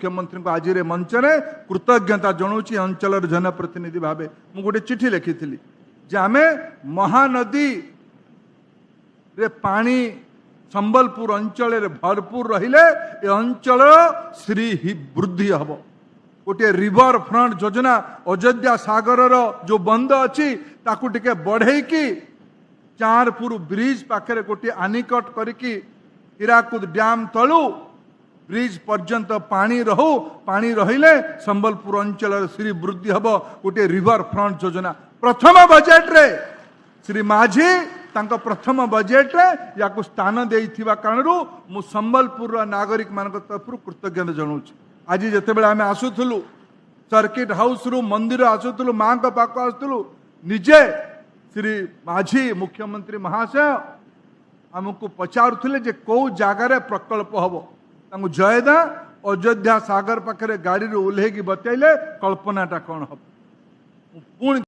मुख्यमंत्री को आज मंच में कृतज्ञता जनाऊँगी अंचल जनप्रतिनिधि भाव मुझे गोटे चिठी लिखी जे आम महानदी रे पानी संबलपुर अंचल भरपूर रहिले ए अंचल श्री वृद्धि हम गोटे रिवर फ्रंट योजना अयोध्या सागर जो बंद अच्छी ताकू टिके बढ़े कि चारपुर ब्रिज पाखे गोटे आनिकट करके हीराकुद डैम तलू ब्रिज पर्यंत पानी रहू पानी रहिले संबलपुर अंचल श्री वृद्धि हम गोटे रिवर फ्रंट योजना प्रथम बजेट रे श्री माझी तांको प्रथम बजेट रे या स्थान देइथिबा कारणरू मु संबलपुर नागरिक मान तरफ कृतज्ञता जनाऊँ। आज जितेबाला आम आसुलु सर्किट हाउस रु मंदिर आसुलु माँ का पाक आसुलु निजे श्री माझी मुख्यमंत्री महाशय आमको पचारुले जे कौ जगार प्रकल्प हम जयदा अयोध्या सागर पाखे गाड़ी ओह्लैकी बतैले कल्पनाटा कौन हम पुणी